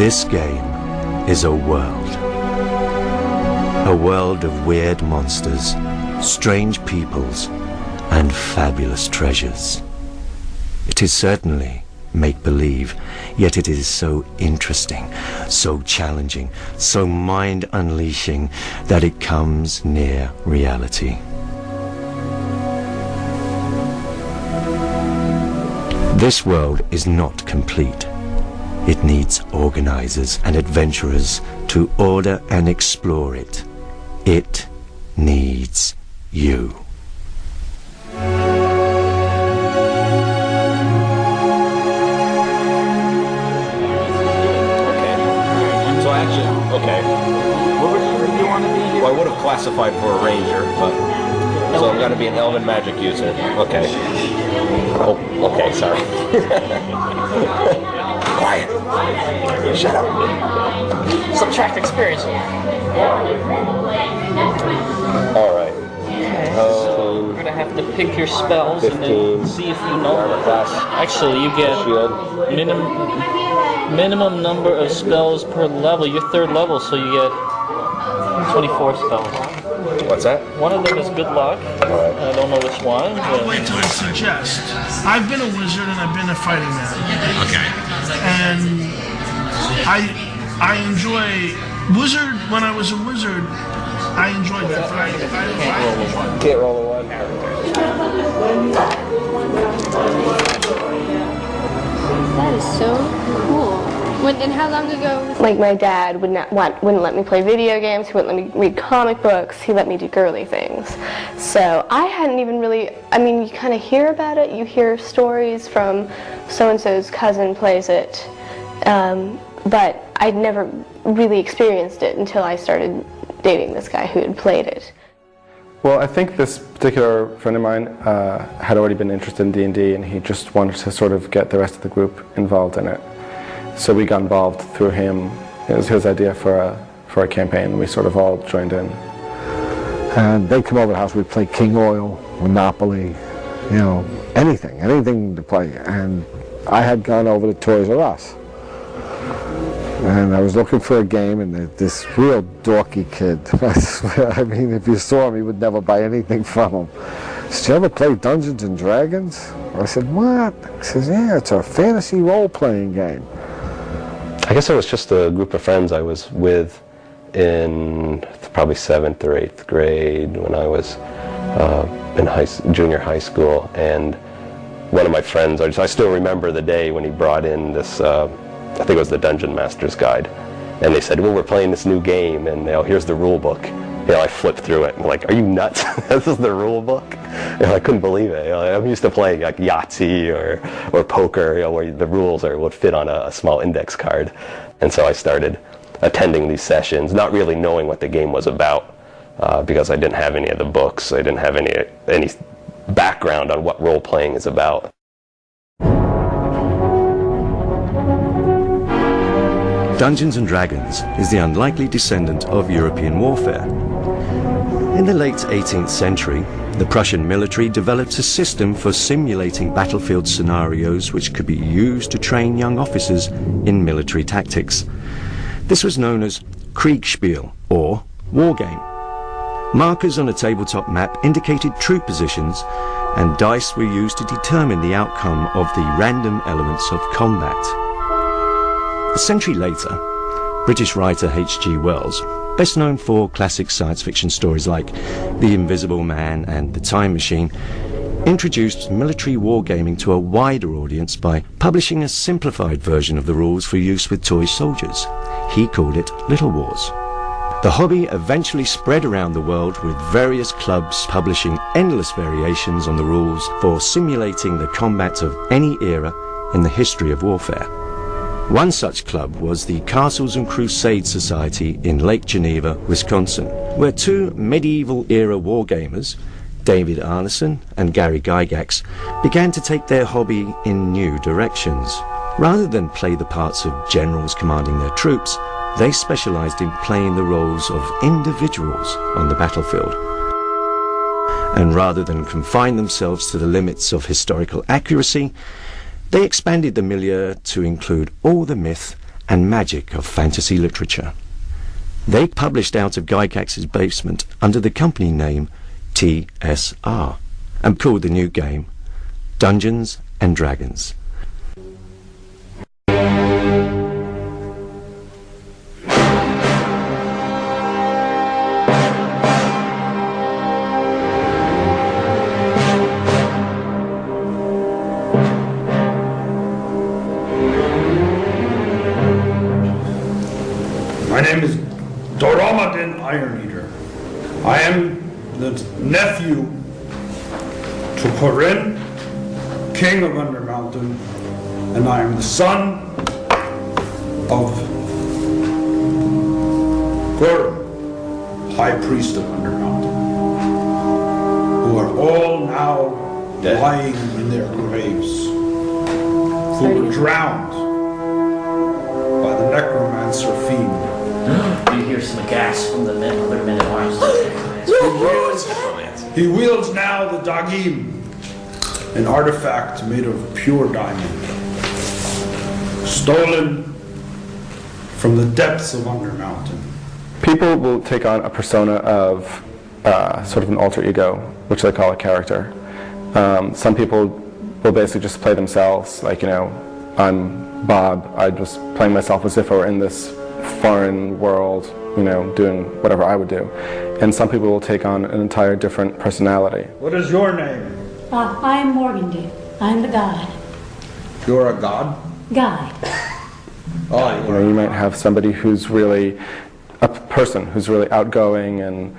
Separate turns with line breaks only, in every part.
This game is a world. A world of weird monsters, strange peoples, and fabulous treasures. It is certainly make-believe, yet it is so interesting, so challenging, so mind-unleashing that it comes near reality. This world is not complete. It needs organizers and adventurers to order and explore it. It needs you.
Okay. What would you want to be here? Well, I would have classified for a ranger, but so I'm going to be an elven magic user. Okay. Oh, okay. Sorry. Quiet. Shut up.
Subtract experience.
All right.
Okay. So we're gonna have to pick your spells
15,
and then see if you know. Actually, you get minimum number of spells per level. You're third level, so you get 24 spells.
What's that?
One of them is good luck.
Alright.
I don't know which one.
I'll wait till I suggest. I've been a wizard and I've been a fighting man.
Okay.
And I enjoy wizard. When I was a wizard, I enjoyed that. But
Can't roll a one.
That is so cool. And how long ago?
Like my dad wouldn't let me play video games. He wouldn't let me read comic books. He let me do girly things. So I hadn't even really. I mean, you kind of hear about it. You hear stories from so and so's cousin plays it, but I'd never really experienced it until I started dating this guy who had played it.
Well, I think this particular friend of mine had already been interested in D&D, and he just wanted to sort of get the rest of the group involved in it. So we got involved through him. It was his idea for a campaign, and we sort of all joined in.
And they'd come over to the house, we'd play King Oil, Monopoly, you know, anything to play. And I had gone over to Toys R Us. And I was looking for a game, and this real dorky kid, I swear, I mean, if you saw him, you would never buy anything from him. He said, "You ever play Dungeons and Dragons?" I said, "What?" He says, "Yeah, it's a fantasy role-playing game."
I guess it was just a group of friends I was with in probably 7th or 8th grade when I was in junior high school, and one of my friends, I still remember the day when he brought in this, I think it was the Dungeon Master's Guide, and they said, "Well, we're playing this new game, and here's the rule book." I flipped through it, and I'm like, "Are you nuts? This is the rule book?" I couldn't believe it. I'm used to playing like Yahtzee or poker, where the rules would fit on a small index card. And so I started attending these sessions, not really knowing what the game was about, because I didn't have any of the books. I didn't have any background on what role-playing is about.
Dungeons and Dragons is the unlikely descendant of European warfare. In the late 18th century, the Prussian military developed a system for simulating battlefield scenarios which could be used to train young officers in military tactics. This was known as Kriegspiel, or wargame. Markers on a tabletop map indicated troop positions, and dice were used to determine the outcome of the random elements of combat. A century later, British writer H.G. Wells, best known for classic science fiction stories like The Invisible Man and The Time Machine, introduced military wargaming to a wider audience by publishing a simplified version of the rules for use with toy soldiers. He called it Little Wars. The hobby eventually spread around the world, with various clubs publishing endless variations on the rules for simulating the combat of any era in the history of warfare. One such club was the Castles Crusades Society in Lake Geneva, Wisconsin, where two medieval-era wargamers, David Arneson and Gary Gygax, began to take their hobby in new directions. Rather than play the parts of generals commanding their troops, they specialized in playing the roles of individuals on the battlefield. And rather than confine themselves to the limits of historical accuracy, they expanded the milieu to include all the myth and magic of fantasy literature. They published out of Gygax's basement under the company name TSR and called the new game Dungeons and Dragons.
My name is Doromadin Iron Eater. I am the nephew to Corinne, King of Undermountain, and I am the son of Gurm, High Priest of Undermountain, who are all now lying in their graves, who were drowned by the necromancer fiend.
You hear some gas from the other men at arms.
He wields now the Dagim, an artifact made of pure diamond, stolen from the depths of Undermountain.
People will take on a persona of sort of an alter ego, which they call a character. Some people will basically just play themselves, like, you know, I'm Bob, I just play myself as if I were in this foreign world, you know, doing whatever I would do. And some people will take on an entire different personality.
What is your name?
I am Morgandy. I'm the god.
You're a god?
Guy.
Oh,
You know, you might have somebody who's really a person who's really outgoing and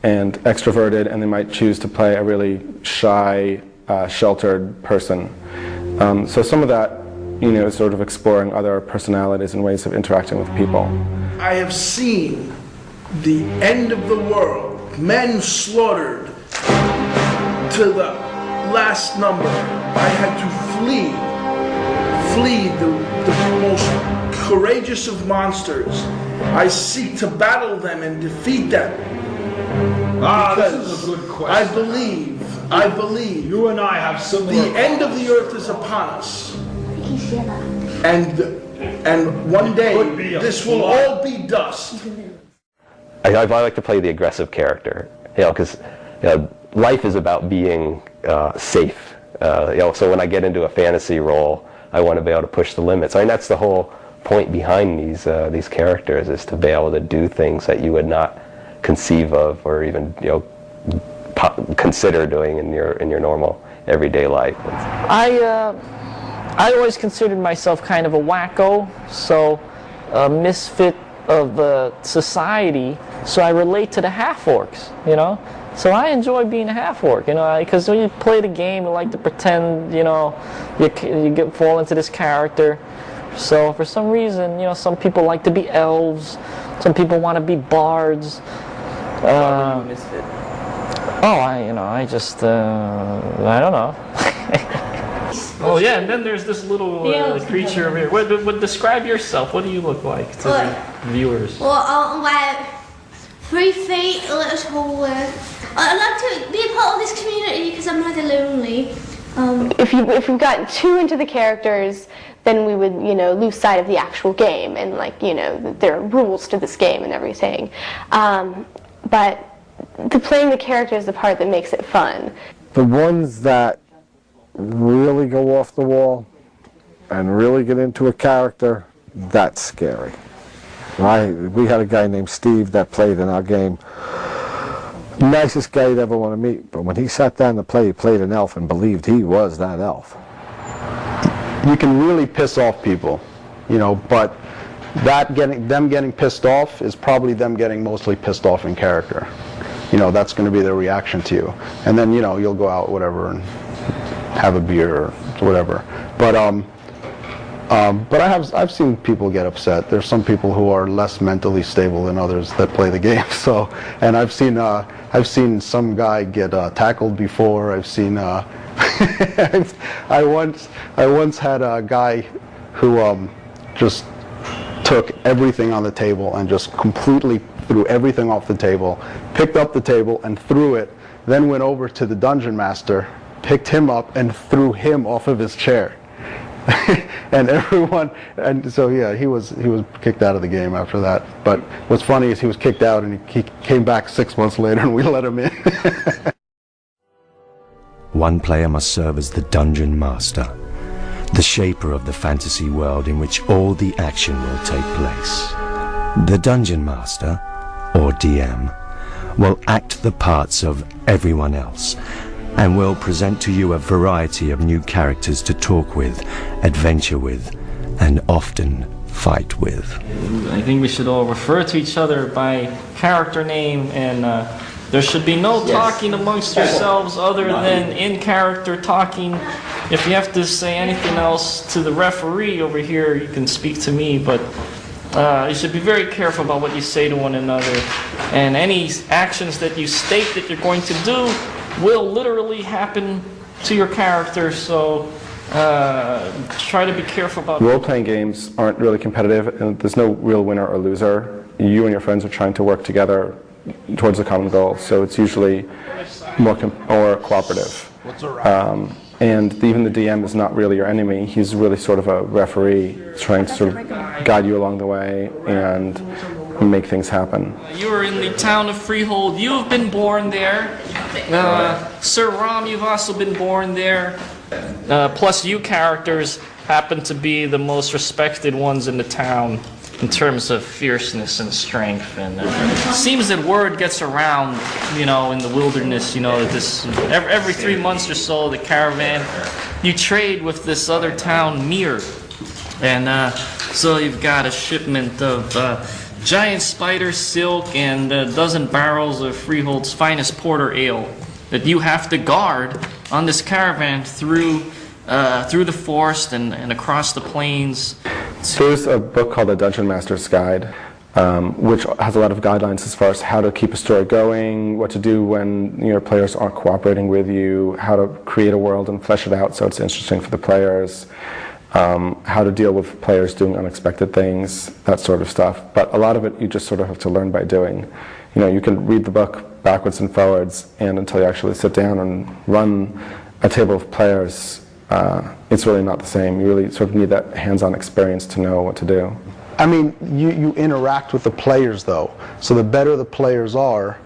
extroverted, and they might choose to play a really shy, sheltered person. So some of that, you know, is sort of exploring other personalities and ways of interacting with people.
I have seen the end of the world, men slaughtered to the last number. I had to flee the most courageous of monsters. I seek to battle them and defeat them.
This is a good question.
I believe
You and I have similar...
the end of the earth is upon us. And one day, this will all be dust.
I like to play the aggressive character, you know, because life is about being safe. You know, so when I get into a fantasy role, I want to be able to push the limits. I mean, that's the whole point behind these characters, is to be able to do things that you would not conceive of or even, you know, consider doing in your normal everyday life.
I always considered myself kind of a wacko, so a misfit of society, so I relate to the half-orcs, you know? So I enjoy being a half-orc, you know, because when you play the game, you like to pretend, you know, you fall into this character. So for some reason, you know, some people like to be elves, some people want to be bards.
Misfit.
I don't know. Oh yeah, and then there's this little creature over here. What describe yourself? What do you look like to the viewers?
Well, I'm like 3 feet, a little taller. I like to be a part of this community because I'm rather lonely.
If we've gotten too into the characters, then we would, you know, lose sight of the actual game, and, like, you know, there are rules to this game and everything. But playing the character is the part that makes it fun.
The ones that really go off the wall and really get into a character, that's scary. We had a guy named Steve that played in our game. Nicest guy you'd ever want to meet, but when he sat down to play, he played an elf and believed he was that elf.
You can really piss off people, you know, but them getting pissed off is probably them getting mostly pissed off in character. You know, that's going to be their reaction to you. And then, you know, you'll go out, whatever, and have a beer or whatever. But I've seen people get upset. There's some people who are less mentally stable than others that play the game. So, and I've seen some guy get tackled before. I've seen I once had a guy who just took everything on the table and just completely threw everything off the table, picked up the table and threw it, then went over to the dungeon master, picked him up and threw him off of his chair. and everyone, and so yeah, he was kicked out of the game after that. But what's funny is he was kicked out and he came back 6 months later and we let him in.
One player must serve as the dungeon master, the shaper of the fantasy world in which all the action will take place. The dungeon master, or DM, will act the parts of everyone else and will present to you a variety of new characters to talk with, adventure with, and often fight with.
I think we should all refer to each other by character name, and there should be no talking amongst yourselves other than in character talking. If you have to say anything else to the referee over here, you can speak to me, but you should be very careful about what you say to one another, and any actions that you state that you're going to do will literally happen to your character, so try to be careful about it.
Role-playing games aren't really competitive, and there's no real winner or loser. You and your friends are trying to work together towards a common goal, so it's usually more cooperative. And even the DM is not really your enemy. He's really sort of a referee trying to sort of guide you along the way and make things happen.
You are in the town of Freehold. You have been born there. Sir Rom, you've also been born there. Plus you characters happen to be the most respected ones in the town in terms of fierceness and strength. And it seems that word gets around, you know, in the wilderness, you know, this every 3 months or so, the caravan, you trade with this other town, Mir. And so you've got a shipment of giant spider silk and a dozen barrels of Freehold's finest porter ale that you have to guard on this caravan through the forest and across the plains.
There's a book called The Dungeon Master's Guide, which has a lot of guidelines as far as how to keep a story going, what to do when your players aren't cooperating with you, how to create a world and flesh it out so it's interesting for the players, how to deal with players doing unexpected things, that sort of stuff. But a lot of it you just sort of have to learn by doing. You know, you can read the book backwards and forwards, and until you actually sit down and run a table of players, it's really not the same. You really sort of need that hands-on experience to know what to do.
I mean, you interact with the players though, so the better the players are,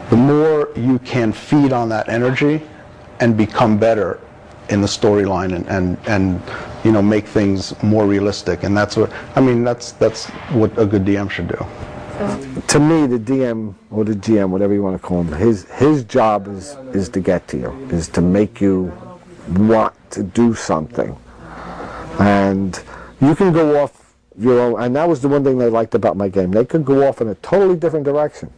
the more you can feed on that energy and become better in the storyline and you know, make things more realistic. And that's what, I mean, that's what a good DM should do.
To me, the DM or the GM, whatever you want to call him, his job is to get to you, is to make you want to do something. And you can go off your own, and that was the one thing they liked about my game. They could go off in a totally different direction,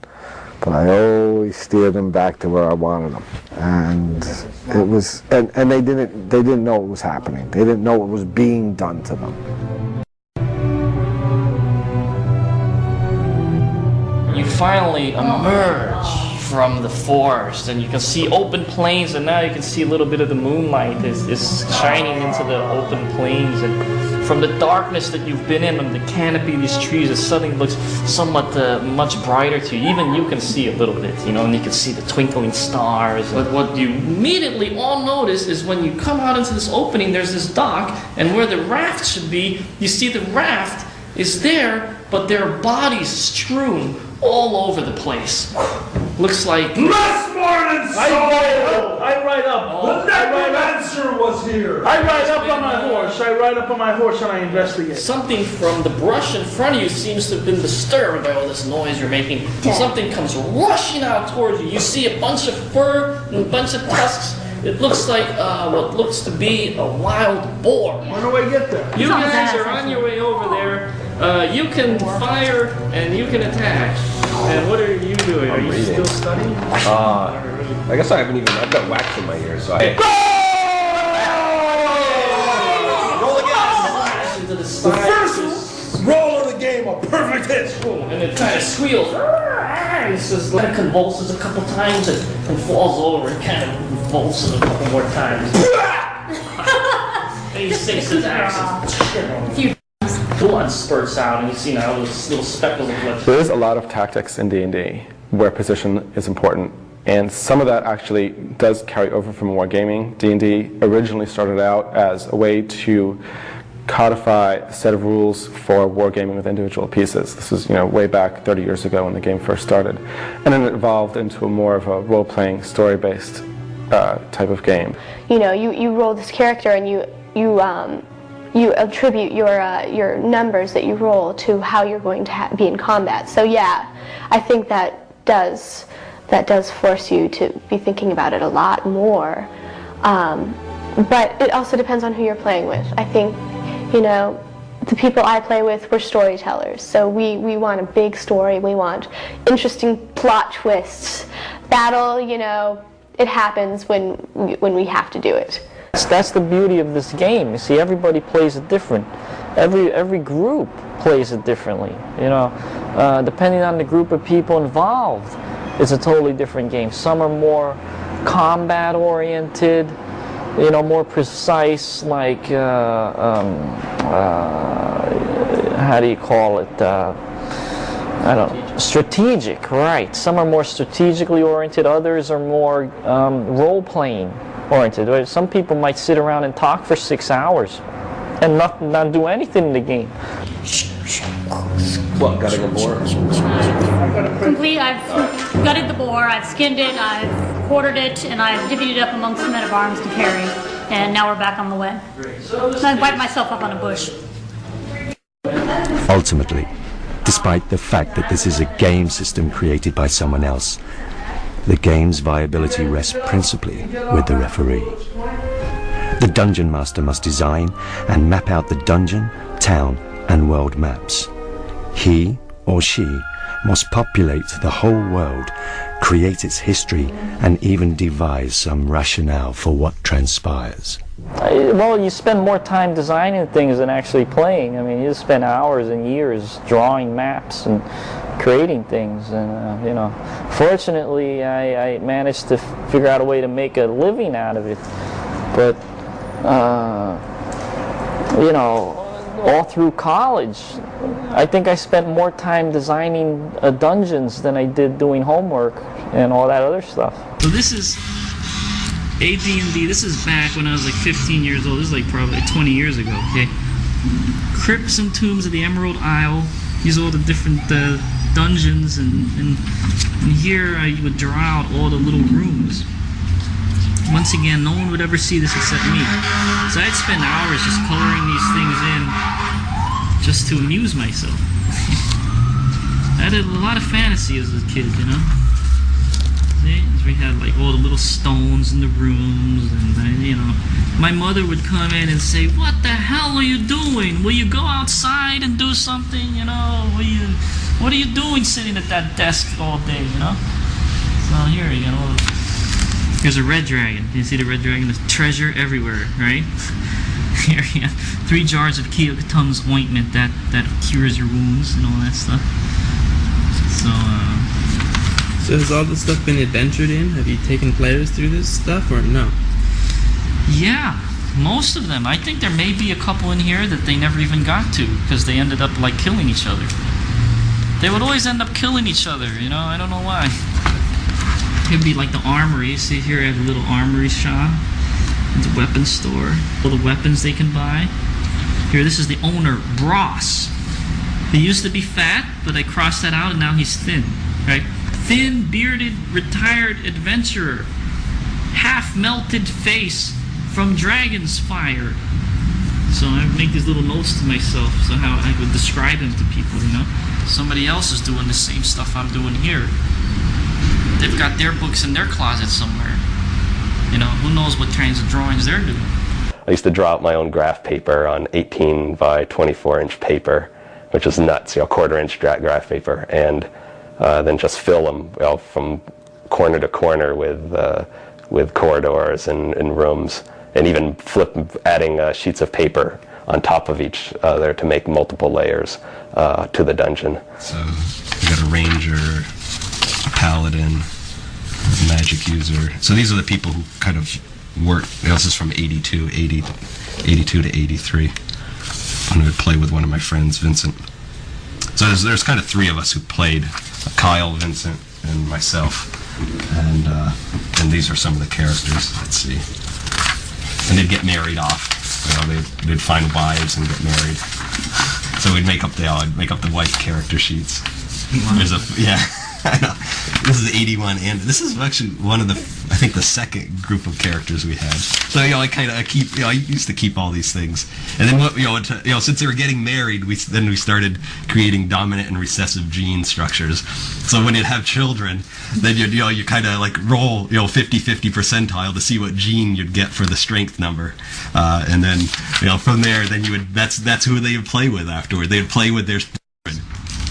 but I always steered them back to where I wanted them. And it was, and they didn't know it was happening. They didn't know it was being done to them.
You finally emerge from the forest, and you can see open plains, and now you can see a little bit of the moonlight is shining into the open plains, and from the darkness that you've been in, and the canopy of these trees, it suddenly looks somewhat much brighter to you. Even you can see a little bit, you know, and you can see the twinkling stars. But what you immediately all notice is when you come out into this opening, there's this dock, and where the raft should be, you see the raft is there, but there are bodies strewn all over the place. Looks like...
Last morning,
I ride up. The necromancer was here. I ride up on my horse and I investigate.
Something from the brush in front of you seems to have been disturbed by all this noise you're making. Something comes rushing out towards you. You see a bunch of fur and a bunch of tusks. It looks like what looks to be a wild boar.
When do I get there?
You guys are on your way over there. You can fire and you can attack. And what are you doing? Are you still studying?
I guess I haven't even, I've got wax in my ear, so I...
Roll again! Into the
first roll of the game, a perfect hit!
And it kind of squeals. It says, like, convulses a couple times and falls over and kind of convulses a couple more times. And he sinks his axe. Blood spurts out, and you see now those little speckles of blood.
There is a lot of tactics in D&D where position is important, and some of that actually does carry over from wargaming. D&D originally started out as a way to codify a set of rules for wargaming with individual pieces. This is, way back 30 years ago when the game first started. And then it evolved into more of a role-playing, story-based type of game.
You roll this character and you attribute your numbers that you roll to how you're going to be in combat. So yeah, I think that does force you to be thinking about it a lot more. But it also depends on who you're playing with. I think, the people I play with, we're storytellers. So we want a big story. We want interesting plot twists. Battle, it happens when we have to do it.
That's the beauty of this game. You see, everybody plays it different. Every group plays it differently. Depending on the group of people involved, it's a totally different game. Some are more combat-oriented, more precise, like how do you call it? I don't know. Strategic, right? Some are more strategically oriented. Others are more role-playing oriented. Right? Some people might sit around and talk for 6 hours and not do anything in the game.
What, gutting a boar?
Complete. I've gutted the boar, I've skinned it, I've quartered it, and I've divvied it up amongst the men of arms to carry. And now we're back on the way. I wiped myself up on a bush.
Ultimately, despite the fact that this is a game system created by someone else, the game's viability rests principally with the referee. The dungeon master must design and map out the dungeon, town, and world maps. He or she must populate the whole world, create its history, and even devise some rationale for what transpires.
Well, you spend more time designing things than actually playing. I mean, you spend hours and years drawing maps and creating things, and fortunately, I managed to figure out a way to make a living out of it. But all through college, I think I spent more time designing dungeons than I did doing homework and all that other stuff.
So this is AD&D. This is back when I was like 15 years old. This is like probably 20 years ago, okay? Crypts and Tombs of the Emerald Isle. These are all the different dungeons, and here I would draw out all the little rooms. Once again, no one would ever see this except me. So I'd spend hours just coloring these things in just to amuse myself. I had a lot of fantasy as a kid, See? We had like all the little stones in the rooms, and my mother would come in and say, "What the hell are you doing? Will you go outside and do something? What are you doing sitting at that desk all day? So here you go. Here's a red dragon. You see the red dragon? There's treasure everywhere, right? Here you have 3 jars of Keokutum's ointment that cures your wounds and all that stuff. So has all this stuff been adventured in? Have you taken players through this stuff or no? Yeah, most of them. I think there may be a couple in here that they never even got to because they ended up like killing each other. They would always end up killing each other, I don't know why. It'd be like the armory. See here, I have a little armory shop. It's a weapons store. All the weapons they can buy. Here, this is the owner, Bross. He used to be fat, but I crossed that out and now he's thin, right? Thin, bearded, retired adventurer. Half-melted face from Dragon's Fire. So I would make these little notes to myself, so how I would describe him to people, Somebody else is doing the same stuff I'm doing here. They've got their books in their closet somewhere. Who knows what kinds of drawings they're doing.
I used to draw out my own graph paper on 18 by 24-inch paper, which is nuts, 1/4-inch graph paper, and then just fill them from corner to corner with corridors and rooms, and even adding sheets of paper on top of each other to make multiple layers to the dungeon.
So we got a ranger, a paladin, a magic user. So these are the people who kind of work. This is from 82 to 83. When I would play with one of my friends, Vincent. So there's kind of 3 of us who played, Kyle, Vincent, and myself. And these are some of the characters. Let's see. And they'd get married off they'd find wives and get married. So we'd make up the wife character sheets. There's I know. This is 81, and this is actually one of the, I think, the second group of characters we had. So I used to keep all these things, and then since they were getting married, we started creating dominant and recessive gene structures. So when you'd have children, then you kind of like roll 50-50 percentile to see what gene you'd get for the strength number, and then from there, then that's who they would play with afterward. They'd play with their.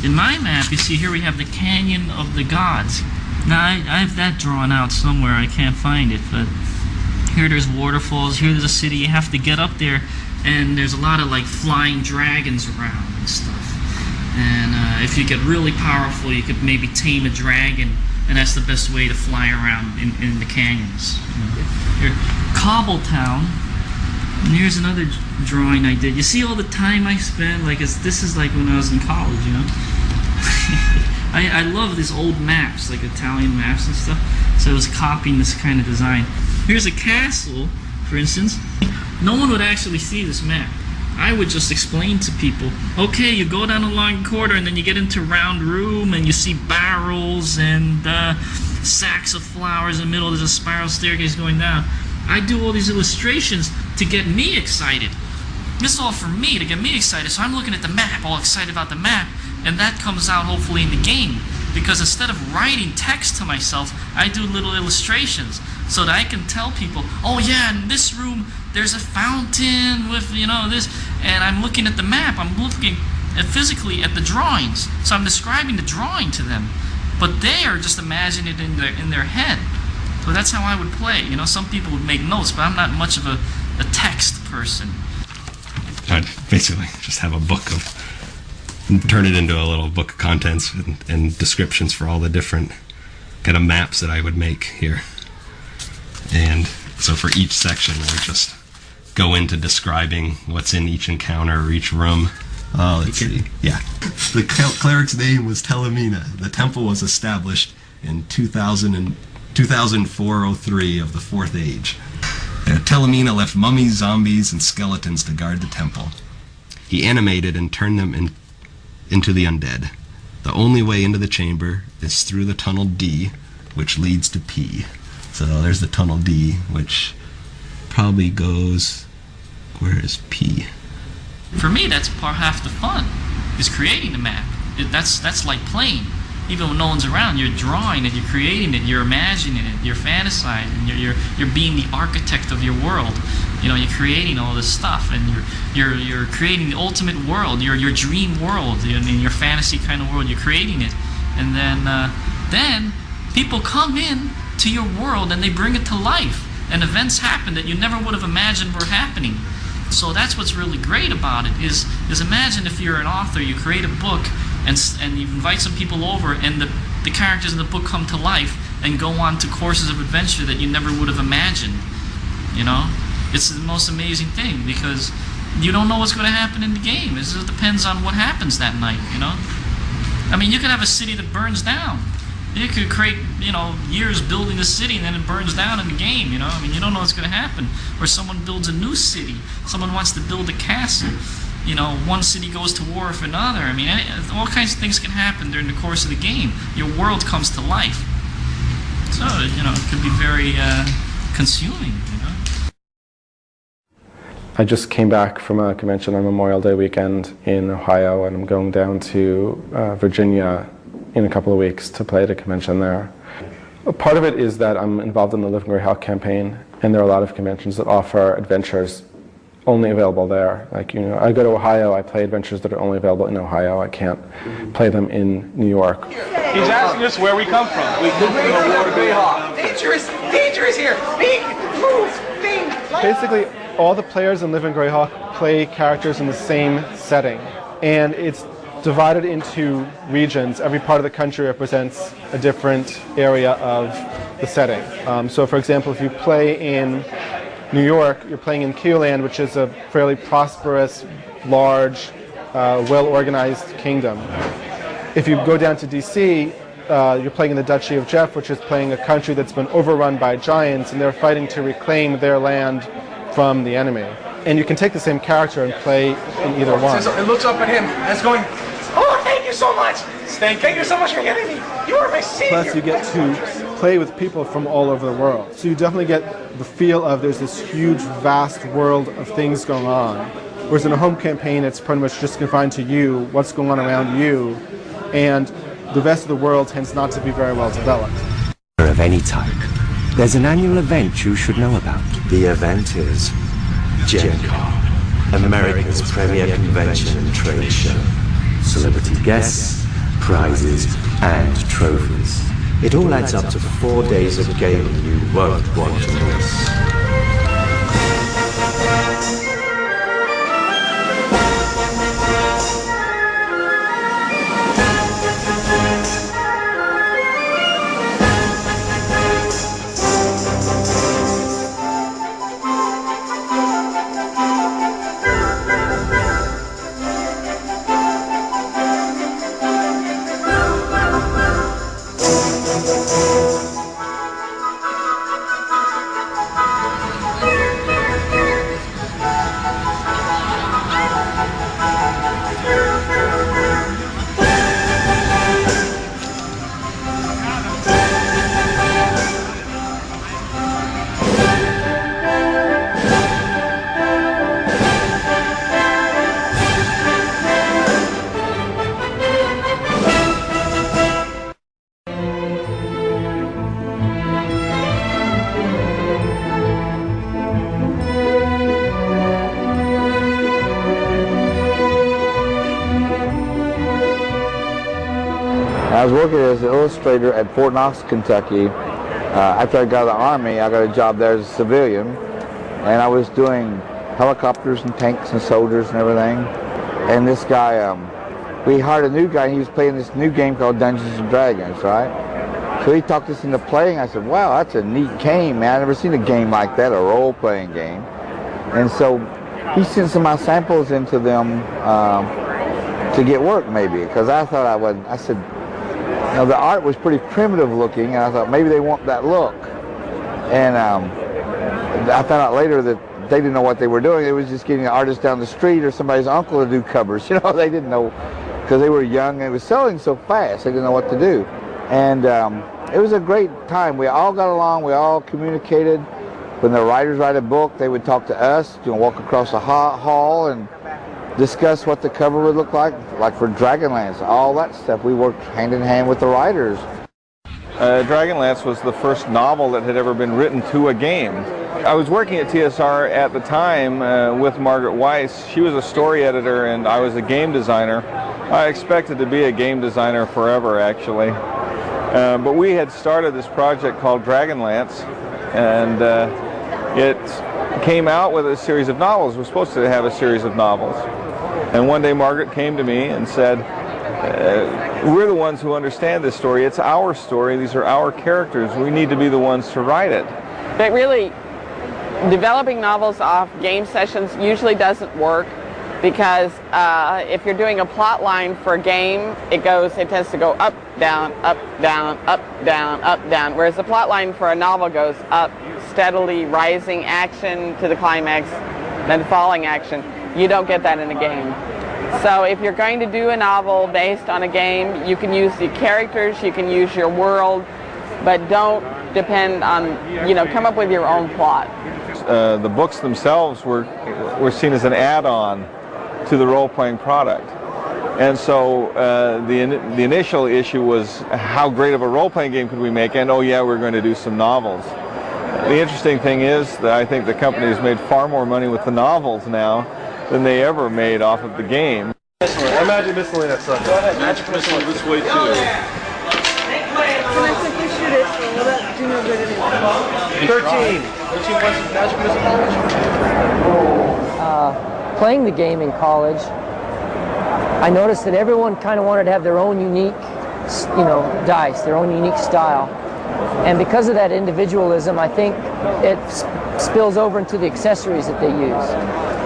In my map, you see here we have the Canyon of the Gods. Now, I have that drawn out somewhere. I can't find it, but here there's waterfalls, here there's a city. You have to get up there, and there's a lot of, like, flying dragons around and stuff. And if you get really powerful, you could maybe tame a dragon, and that's the best way to fly around in the canyons. Here, Cobbletown. And here's another drawing I did. You see all the time I spent? This is like when I was in college, I love these old maps, like Italian maps and stuff. So I was copying this kind of design. Here's a castle, for instance. No one would actually see this map. I would just explain to people, okay, you go down a long corridor and then you get into a round room and you see barrels and sacks of flowers in the middle. There's a spiral staircase going down. I do all these illustrations to get me excited. This is all for me, to get me excited. So I'm looking at the map, all excited about the map, and that comes out hopefully in the game. Because instead of writing text to myself, I do little illustrations so that I can tell people, oh yeah, in this room there's a fountain with, this, and I'm looking at the map, I'm looking physically at the drawings. So I'm describing the drawing to them, but they are just imagining it in their head. So that's how I would play. Some people would make notes, but I'm not much of a text person.
I'd basically just have a book turn it into a little book of contents and descriptions for all the different kind of maps that I would make here. And so for each section, I would just go into describing what's in each encounter or each room. Let's see. Yeah. The cleric's name was Telemina. The temple was established in 2403 of the Fourth Age. Telemina left mummies, zombies, and skeletons to guard the temple. He animated and turned them into the undead. The only way into the chamber is through the tunnel D, which leads to P. So there's the tunnel D, which probably goes... Where is P?
For me, that's half the fun, is creating the map. That's like playing. Even when no one's around, you're drawing it, you're creating it, you're imagining it, you're fantasizing, you're being the architect of your world. You're creating all this stuff, and you're creating the ultimate world, your dream world, in your fantasy kind of world. You're creating it, and then people come in to your world and they bring it to life, and events happen that you never would have imagined were happening. So that's what's really great about it. Is imagine if you're an author, you create a book. And you invite some people over, and the characters in the book come to life and go on to courses of adventure that you never would have imagined. It's the most amazing thing, because you don't know what's going to happen in the game. It depends on what happens that night. I mean, you could have a city that burns down. You could create years building a city and then it burns down in the game. I mean, you don't know what's going to happen. Or someone builds a new city. Someone wants to build a castle. One city goes to war with another. I mean, all kinds of things can happen during the course of the game. Your world comes to life. So, it could be very consuming,
I just came back from a convention on Memorial Day weekend in Ohio, and I'm going down to Virginia in a couple of weeks to play at a convention there. Part of it is that I'm involved in the Live in Greyhawk campaign, and there are a lot of conventions that offer adventures only available there. Like, I go to Ohio, I play adventures that are only available in Ohio. I can't play them in New York.
He's asking us where we come from. We come from the water Greyhawk. Dangerous here. Big, move, thing.
Basically, all the players in Live in Greyhawk play characters in the same setting, and it's divided into regions. Every part of the country represents a different area of the setting. So, for example, if you play in New York, you're playing in Q-Land, which is a fairly prosperous, large, well-organized kingdom. If you go down to DC, you're playing in the Duchy of Jeff, which is playing a country that's been overrun by giants, and they're fighting to reclaim their land from the enemy. And you can take the same character and play in either one.
It looks up at him and it's going, oh, thank you so much. Thank you so much for getting me. You are my savior.
Plus you get to play with people from all over the world. So you definitely get the feel of there's this huge, vast world of things going on. Whereas in a home campaign, it's pretty much just confined to you, what's going on around you, and the rest of the world tends not to be very well developed.
Of any type, there's an annual event you should know about. The event is GenCon, America's premier convention and trade show. Celebrity guests, prizes, and trophies. It all adds up to 4 days of gaming you won't want to miss.
I was working as an illustrator at Fort Knox, Kentucky. After I got out of the Army, I got a job there as a civilian, and I was doing helicopters and tanks and soldiers and everything. And this guy, we hired a new guy, and he was playing this new game called Dungeons and Dragons, right? So he talked us into playing. I said, wow, that's a neat game, man. I've never seen a game like that, a role-playing game. And so he sent some of my samples into them to get work, maybe, because I thought I would. I said, you know, the art was pretty primitive looking, and I thought maybe they want that look. And I found out later that they didn't know what they were doing. They was just getting an artist down the street or somebody's uncle to do covers. You know, they didn't know, because they were young and it was selling so fast. They didn't know what to do. And it was a great time. We all got along. We all communicated. When the writers write a book, they would talk to us, you know, walk across the hall and discuss what the cover would look like for Dragonlance, all that stuff. We worked hand in hand with the writers.
Dragonlance was the first novel that had ever been written to a game. I was working at TSR at the time with Margaret Weiss. She was a story editor and I was a game designer. I expected to be a game designer forever, actually. But we had started this project called Dragonlance, and it came out with a series of novels. We're supposed to have a series of novels. And one day Margaret came to me and said, we're the ones who understand this story. It's our story. These are our characters. We need to be the ones to write it.
But really, developing novels off game sessions usually doesn't work, because if you're doing a plot line for a game, it tends to go up, down, up, down, up, down, up, down. Whereas the plot line for a novel goes up, steadily rising action to the climax, then falling action. You don't get that in a game. So if you're going to do a novel based on a game, you can use the characters, you can use your world, but don't depend on, you know, come up with your own plot.
The books themselves were seen as an add-on to the role-playing product. And so the initial issue was how great of a role-playing game could we make, and oh yeah, we're going to do some novels. The interesting thing is that I think the company has made far more money with the novels now than they ever made off of the game.
Magic missile in that sucker. Go ahead, magic missile this way too.
Can I simply shoot it? Will that do no good anyway?
13 points of magic missile.
Playing the game in college, I noticed that everyone kind of wanted to have their own unique, you know, dice, their own unique style. And because of that individualism, I think it spills over into the accessories that they use.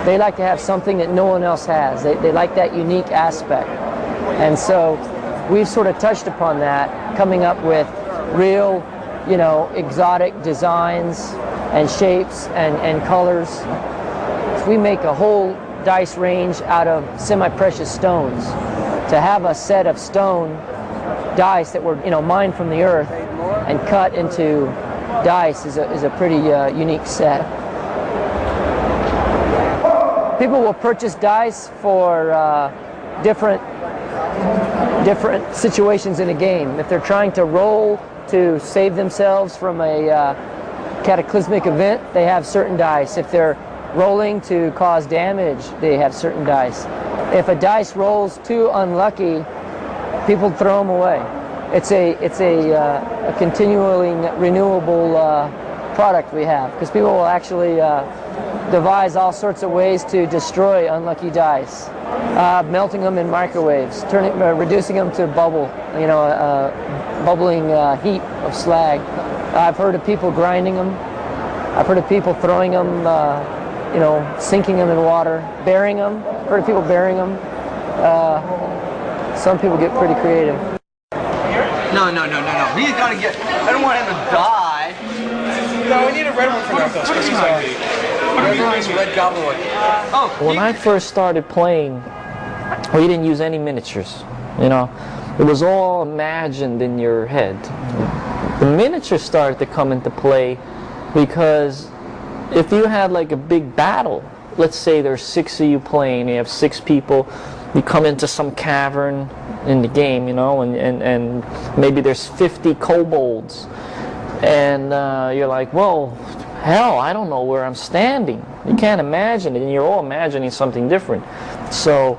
They like to have something that no one else has. They like that unique aspect. And so we've sort of touched upon that, coming up with real, you know, exotic designs and shapes and colors we make a whole dice range out of semi-precious stones. To have a set of stone dice that were, mined from the earth and cut into dice is a pretty unique set. People will purchase dice for different situations in a game. If they're trying to roll to save themselves from a cataclysmic event, they have certain dice. If they're rolling to cause damage, they have certain dice. If a dice rolls too unlucky, people throw them away. It's a continually renewable product we have, because people will actually devise all sorts of ways to destroy unlucky dice. Melting them in microwaves, reducing them to bubble, a bubbling heap of slag. I've heard of people grinding them. I've heard of people throwing them, sinking them in water, burying them. I've heard of people burying them. Some people get pretty creative.
No. He's gonna get. I don't want him to die. No, we need a red one for that. What is he? Red goblin one. Oh.
When I first started playing, we didn't use any miniatures. It was all imagined in your head. The miniatures started to come into play because if you had like a big battle, let's say there's 6 of you playing, you have 6 people, you come into some cavern in the game, and maybe there's 50 kobolds, and you're like, well, hell, I don't know where I'm standing. You can't imagine it, and you're all imagining something different. So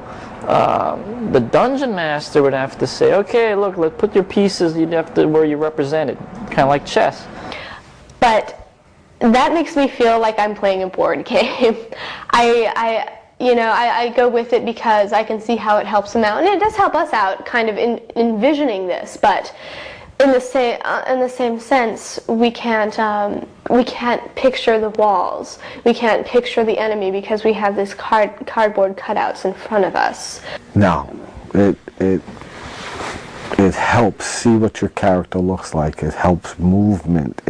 the dungeon master would have to say, okay, look, let's put your pieces, you'd have to where you're represented, kind of like chess.
But that makes me feel like I'm playing a board game. I go with it because I can see how it helps them out, and it does help us out, kind of envisioning this. But in the same sense, we can't picture the walls. We can't picture the enemy because we have this cardboard cutouts in front of us.
No, it helps see what your character looks like. It helps movement.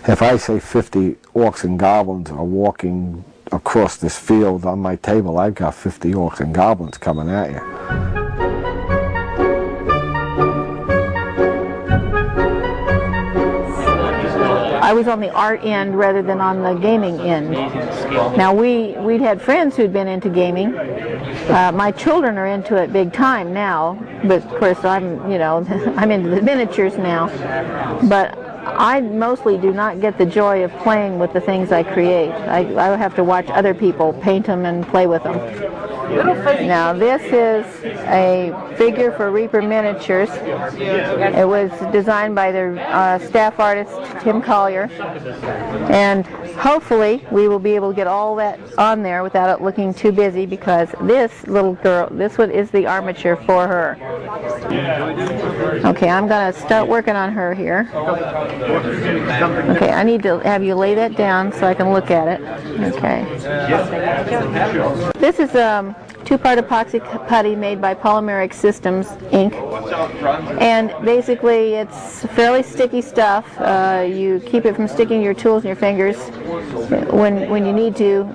If I say 50 orcs and goblins are walking across this field on my table, I've got 50 orcs and goblins coming at you.
I was on the art end rather than on the gaming end. Now we'd had friends who'd been into gaming. My children are into it big time now, but of course I'm into the miniatures now. But I mostly do not get the joy of playing with the things I create. I have to watch other people paint them and play with them. Now this is a figure for Reaper Miniatures. It was designed by their staff artist, Tim Collier. And hopefully we will be able to get all that on there without it looking too busy, because this little girl, this one is the armature for her. Okay, I'm going to start working on her here. Okay, I need to have you lay that down so I can look at it. Okay. This is two-part epoxy putty made by Polymeric Systems, Inc. And basically it's fairly sticky stuff. You keep it from sticking to your tools and your fingers when you need to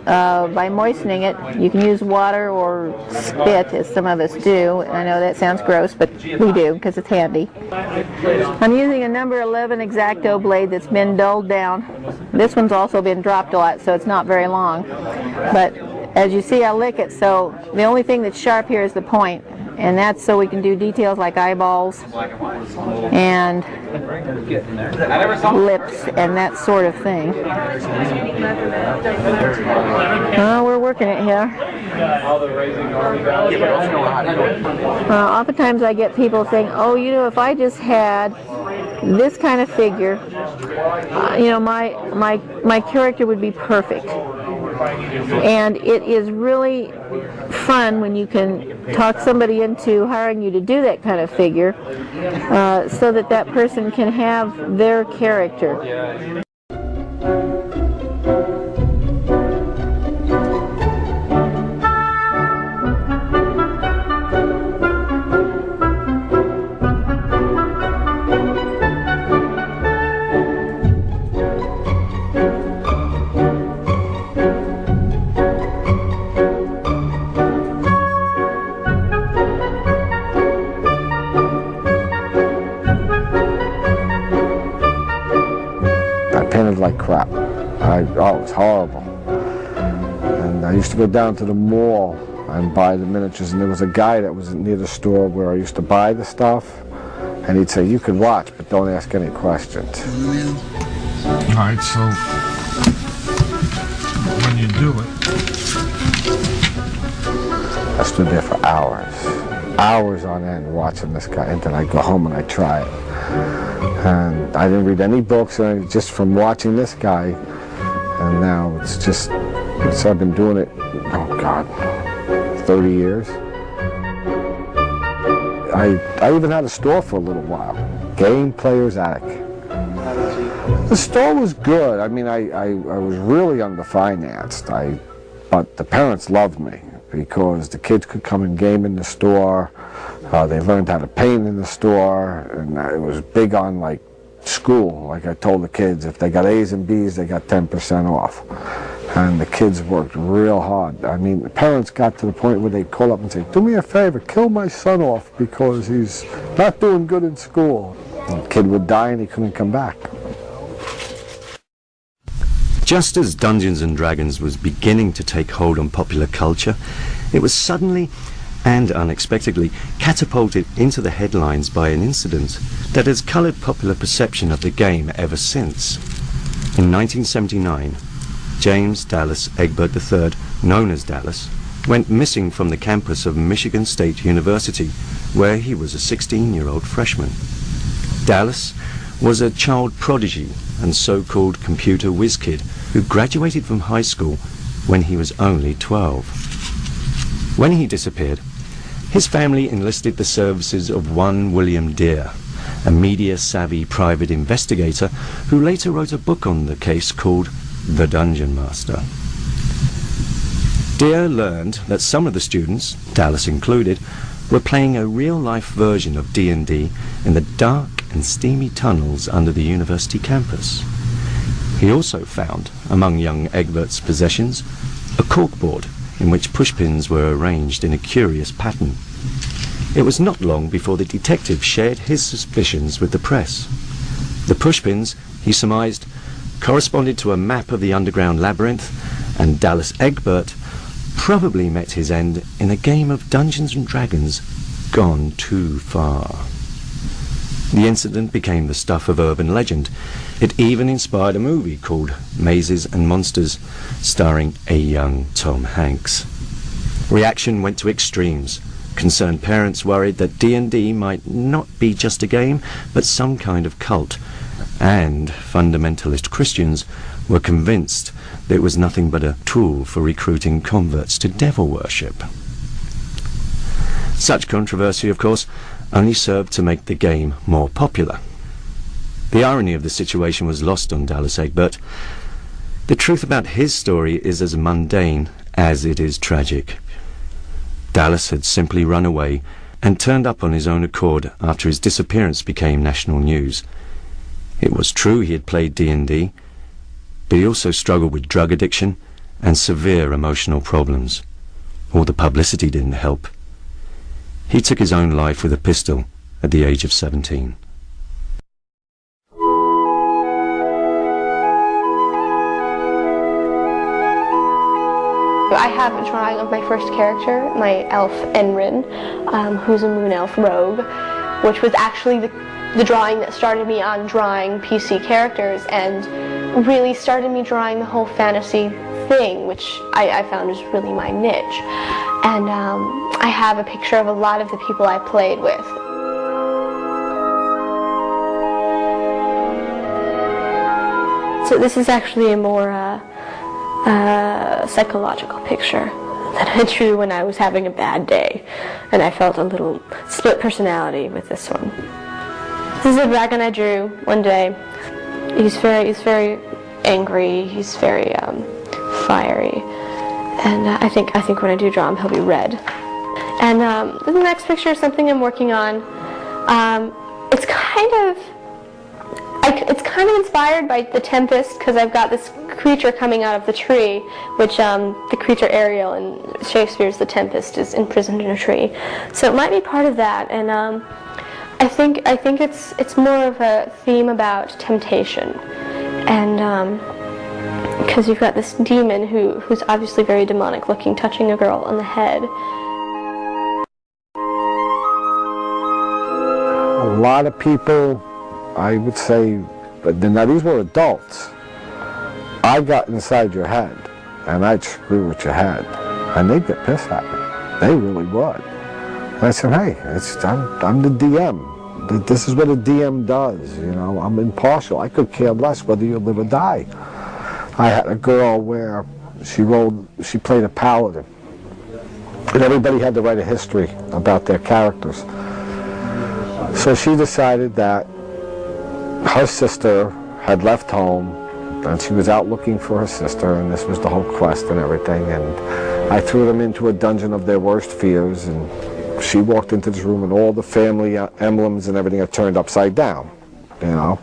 by moistening it. You can use water or spit, as some of us do. I know that sounds gross, but we do because it's handy. I'm using a number 11 X-Acto blade that's been dulled down. This one's also been dropped a lot, so it's not very long. But as you see, I lick it, so the only thing that's sharp here is the point, and that's so we can do details like eyeballs and lips and that sort of thing. Oh, we're working it here. Oftentimes I get people saying, oh, if I just had this kind of figure, my character would be perfect. And it is really fun when you can talk somebody into hiring you to do that kind of figure, so that person can have their character.
I painted like crap. Oh, it was horrible. And I used to go down to the mall and buy the miniatures, and there was a guy that was near the store where I used to buy the stuff, and he'd say, you could watch, but don't ask any questions.
All right, so when you do it,
I stood there for hours on end watching this guy, and then I'd go home and I'd try it. And I didn't read any books or anything, just from watching this guy, and now it's just, I've been doing it, oh God, 30 years. I even had a store for a little while, Game Player's Attic. The store was good. I mean, I was really underfinanced, but the parents loved me because the kids could come and game in the store. They learned how to paint in the store, and it was big on like school. Like I told the kids, if they got A's and B's, they got 10% off. And the kids worked real hard. I mean, the parents got to the point where they'd call up and say, do me a favor, kill my son off because he's not doing good in school. And the kid would die and he couldn't come back.
Just as Dungeons & Dragons was beginning to take hold on popular culture, it was suddenly and unexpectedly catapulted into the headlines by an incident that has coloured popular perception of the game ever since. In 1979, James Dallas Egbert III, known as Dallas, went missing from the campus of Michigan State University, where he was a 16-year-old freshman. Dallas was a child prodigy and so-called computer whiz kid who graduated from high school when he was only 12. When he disappeared, his family enlisted the services of one William Deere, a media-savvy private investigator who later wrote a book on the case called The Dungeon Master. Deere learned that some of the students, Dallas included, were playing a real-life version of D&D in the dark and steamy tunnels under the university campus. He also found, among young Egbert's possessions, a corkboard in which pushpins were arranged in a curious pattern. It was not long before the detective shared his suspicions with the press. The pushpins, he surmised, corresponded to a map of the underground labyrinth, and Dallas Egbert probably met his end in a game of Dungeons & Dragons gone too far. The incident became the stuff of urban legend. It even inspired a movie called Mazes and Monsters, starring a young Tom Hanks. Reaction went to extremes. Concerned parents worried that D&D might not be just a game, but some kind of cult. And fundamentalist Christians were convinced that it was nothing but a tool for recruiting converts to devil worship. Such controversy, of course, only served to make the game more popular. The irony of the situation was lost on Dallas Egbert. The truth about his story is as mundane as it is tragic. Dallas had simply run away and turned up on his own accord after his disappearance became national news. It was true he had played D&D, but he also struggled with drug addiction and severe emotional problems. All the publicity didn't help. He took his own life with a pistol at the age of 17.
I have a drawing of my first character, my elf Enrin, who's a moon elf rogue, which was actually the drawing that started me on drawing PC characters and really started me drawing the whole fantasy thing, which I found is really my niche. And I have a picture of a lot of the people I played with. So this is actually a more psychological picture that I drew when I was having a bad day, and I felt a little split personality with this one. This is a dragon I drew one day. He's very angry. He's very fiery, and I think when I do draw him, he'll be red. And the next picture is something I'm working on. It's kind of inspired by The Tempest, because I've got this creature coming out of the tree, which the creature Ariel in Shakespeare's The Tempest is imprisoned in a tree. So it might be part of that, and I think it's more of a theme about temptation And because you've got this demon who's obviously very demonic looking, touching a girl on the head.
A lot of people, I would say, but now these were adults. I got inside your head, and I'd screw with your head, and they'd get pissed at me. They really would. And I said, hey, I'm the DM. This is what a DM does, you know. I'm impartial. I could care less whether you live or die. I had a girl where she played a paladin, and everybody had to write a history about their characters. So she decided that her sister had left home, and she was out looking for her sister, and this was the whole quest and everything, and I threw them into a dungeon of their worst fears, and she walked into this room and all the family emblems and everything are turned upside down, you know.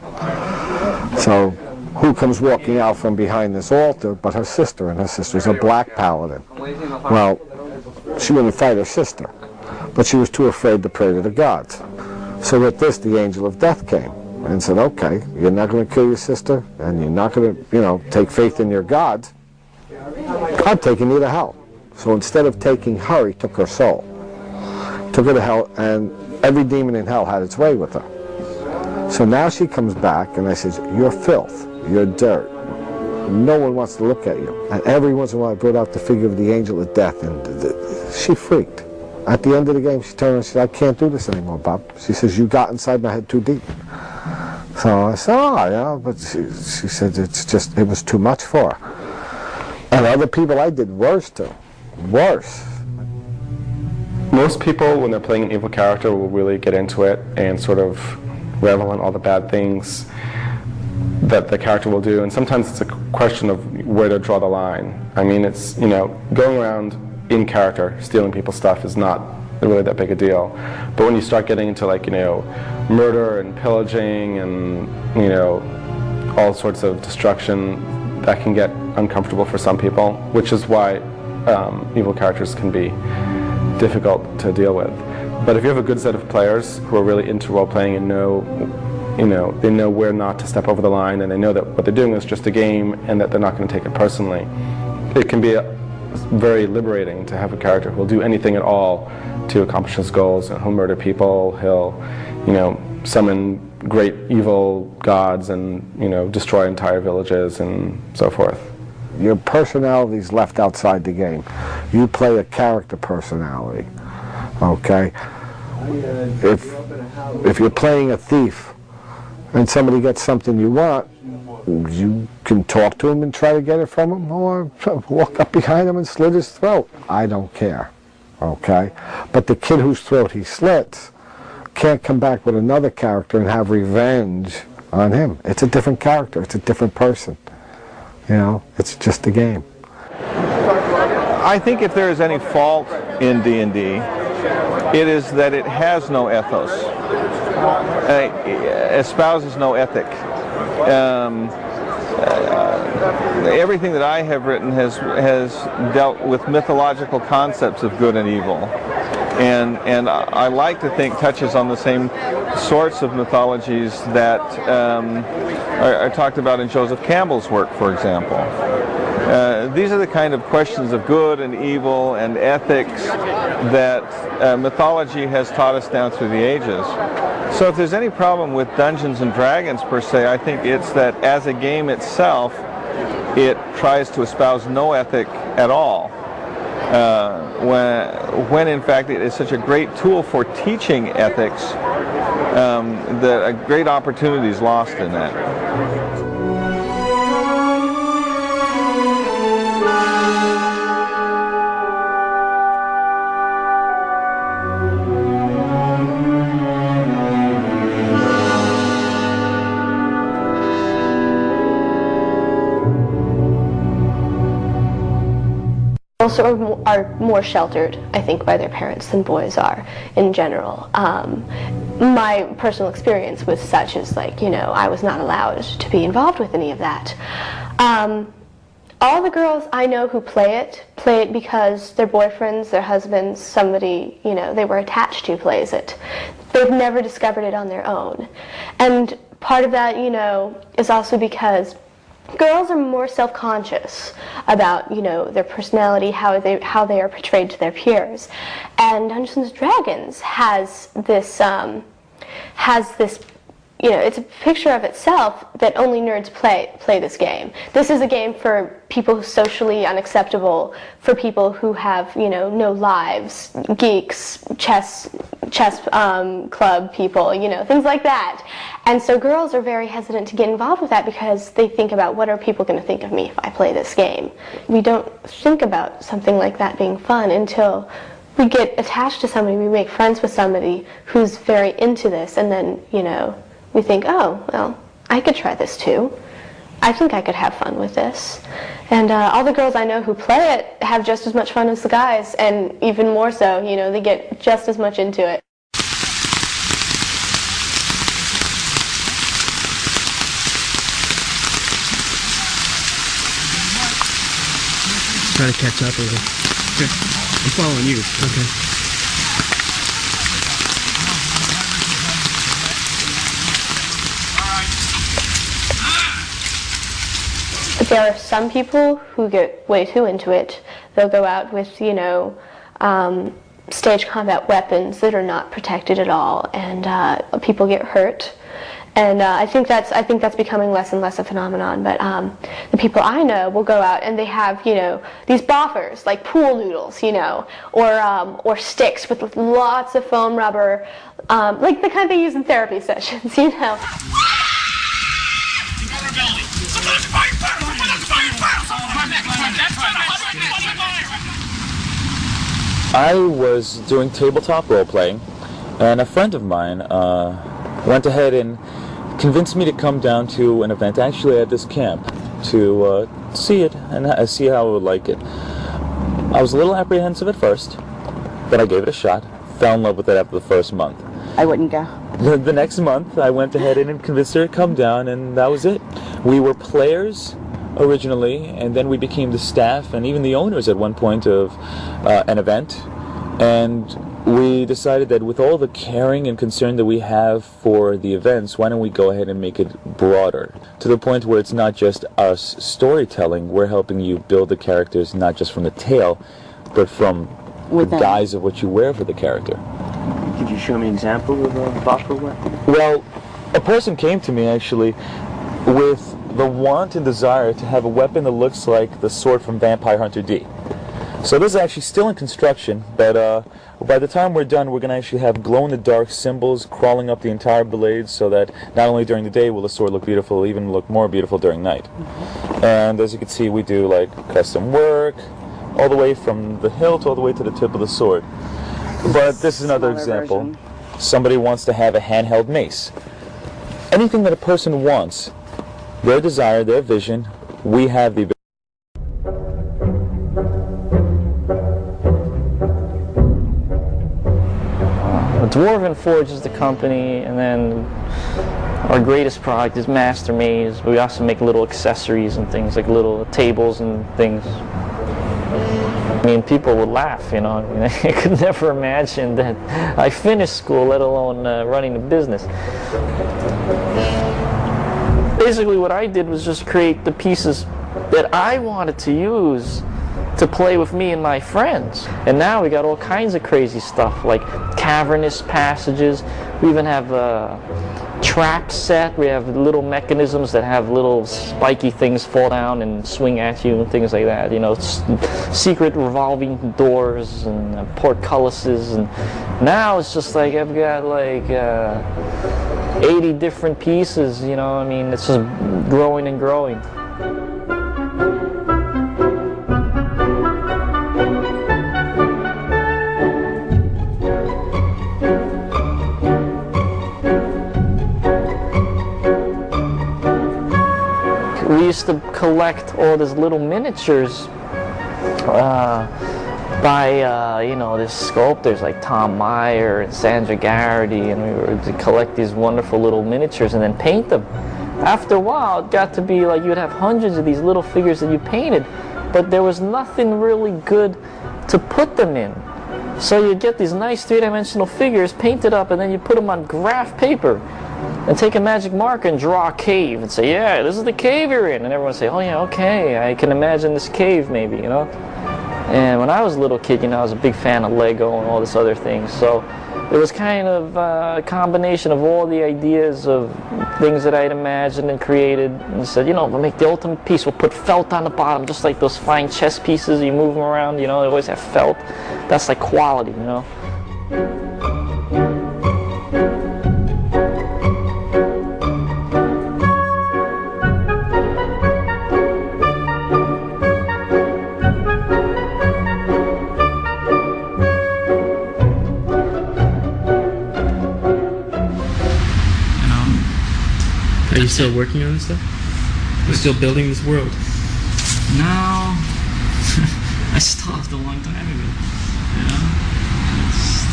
So who comes walking out from behind this altar but her sister, and her sister's a black paladin. Well, she wouldn't fight her sister, but she was too afraid to pray to the gods. So with this, the angel of death came and said, okay, you're not going to kill your sister, and you're not going to, you know, take faith in your gods. I'm taking you to hell. So instead of taking her, he took her soul. Took her to hell, and every demon in hell had its way with her. So now she comes back, and I says, you're filth, you're dirt. No one wants to look at you. And every once in a while I brought out the figure of the angel of death, and she freaked. At the end of the game, she turned and said, I can't do this anymore, Bob. She says, you got inside my head too deep. So I said, oh, yeah, but she said it was too much for her. And other people I did worse to. Worse.
Most people, when they're playing an evil character, will really get into it and sort of revel in all the bad things that the character will do. And sometimes it's a question of where to draw the line. I mean, it's, you know, going around in character, stealing people's stuff is not really that big a deal. But when you start getting into, like, you know, murder and pillaging and, you know, all sorts of destruction, that can get uncomfortable for some people, which is why evil characters can be difficult to deal with. But if you have a good set of players who are really into role-playing and know, you know, they know where not to step over the line, and they know that what they're doing is just a game and that they're not going to take it personally, it can be very liberating to have a character who will do anything at all to accomplish his goals. And he'll murder people, he'll, you know, summon great evil gods and, you know, destroy entire villages and so forth.
Your personality's left outside the game. You play a character personality, okay? If you're playing a thief and somebody gets something you want, you can talk to him and try to get it from him, or walk up behind him and slit his throat. I don't care, okay? But the kid whose throat he slits can't come back with another character and have revenge on him. It's a different character, it's a different person. You know, it's just a game.
I think if there is any fault in D&D, it is that it has no ethos, espouses no ethic. Everything that I have written has dealt with mythological concepts of good and evil. And I like to think touches on the same sorts of mythologies that are talked about in Joseph Campbell's work, for example. These are the kind of questions of good and evil and ethics that mythology has taught us down through the ages. So if there's any problem with Dungeons and Dragons per se, I think it's that as a game itself, it tries to espouse no ethic at all. When in fact it is such a great tool for teaching ethics, that a great opportunity is lost in that.
Girls are more sheltered, I think, by their parents than boys are in general. My personal experience with such is, like, you know, I was not allowed to be involved with any of that. All the girls I know who play it because their boyfriends, their husbands, somebody, you know, they were attached to plays it. They've never discovered it on their own. And part of that, you know, is also because Girls are more self-conscious about, you know, their personality, how they are portrayed to their peers, and Dungeons & Dragons has this, you know, it's a picture of itself that only nerds play this game. This is a game for people who are socially unacceptable, for people who have, you know, no lives, geeks, chess club people, you know, things like that. And so girls are very hesitant to get involved with that because they think about, what are people going to think of me if I play this game? We don't think about something like that being fun until we get attached to somebody, we make friends with somebody who's very into this, and then, you know, we think, oh, well, I could try this too. I think I could have fun with this. And all the girls I know who play it have just as much fun as the guys, and even more so, you know, they get just as much into it.
Try to catch up a little. Okay. I'm following you. Okay.
There are some people who get way too into it. They'll go out with, you know, stage combat weapons that are not protected at all, and people get hurt. And I think that's becoming less and less a phenomenon. But the people I know will go out and they have, you know, these boffers, like pool noodles, you know, or sticks with lots of foam rubber, like the kind they use in therapy sessions, you know.
I was doing tabletop role-playing, and a friend of mine went ahead and convinced me to come down to an event actually at this camp to see it and see how I would like it. I was a little apprehensive at first, but I gave it a shot, fell in love with it after the first month.
I wouldn't go.
The next month, I went ahead and convinced her to come down, and that was it. We were players originally, and then we became the staff and even the owners at one point of an event, and we decided that with all the caring and concern that we have for the events, why don't we go ahead and make it broader, to the point where it's not just us storytelling, we're helping you build the characters not just from the tale, but from the guise of what you wear for the character.
Could you show me an example of a boffer weapon?
Well, a person came to me actually with the want and desire to have a weapon that looks like the sword from Vampire Hunter D. So this is actually still in construction, but by the time we're done, we're going to actually have glow-in-the-dark symbols crawling up the entire blade, so that not only during the day will the sword look beautiful, it'll even look more beautiful during night. And as you can see, we do like custom work, all the way from the hilt all the way to the tip of the sword. But this is another example. Somebody wants to have a handheld mace. Anything that a person wants, their desire, their vision, we have the
Dwarven Forge is the company, and then our greatest product is Master Maze. We also make little accessories and things, like little tables and things. I mean, people would laugh, you know. I mean, I could never imagine that I finished school, let alone running a business. Basically, what I did was just create the pieces that I wanted to use to play with me and my friends. And now we got all kinds of crazy stuff, like cavernous passages. We even have a trap set. We have little mechanisms that have little spiky things fall down and swing at you and things like that. You know, secret revolving doors and portcullises. And now it's just like I've got like 80 different pieces. You know, I mean, it's just growing and growing. We used to collect all these little miniatures by you know, these sculptors like Tom Meyer and Sandra Garrity, and we were to collect these wonderful little miniatures and then paint them. After a while, it got to be like you'd have hundreds of these little figures that you painted, but there was nothing really good to put them in. So you get these nice three-dimensional figures painted up, and then you put them on graph paper and take a magic marker and draw a cave and say, yeah, this is the cave you're in. And everyone say, oh yeah, okay, I can imagine this cave maybe, you know. And when I was a little kid, you know, I was a big fan of Lego and all this other things. So it was kind of a combination of all the ideas of things that I'd imagined and created, and said, you know, we'll make the ultimate piece. We'll put felt on the bottom, just like those fine chess pieces. You move them around, you know, they always have felt. That's like quality, you know.
Are you still working on this stuff? You're still building this world?
No, I stopped a long time ago. You know,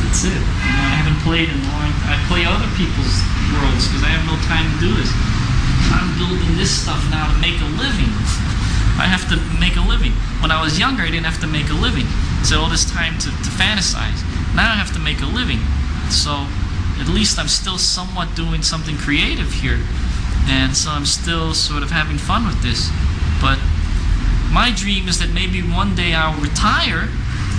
that's it. You know, I haven't played in a long time. I play other people's worlds because I have no time to do this. I'm building this stuff now to make a living. I have to make a living. When I was younger, I didn't have to make a living. So all this time to fantasize. Now I have to make a living. So at least I'm still somewhat doing something creative here. And so I'm still sort of having fun with this. But my dream is that maybe one day I'll retire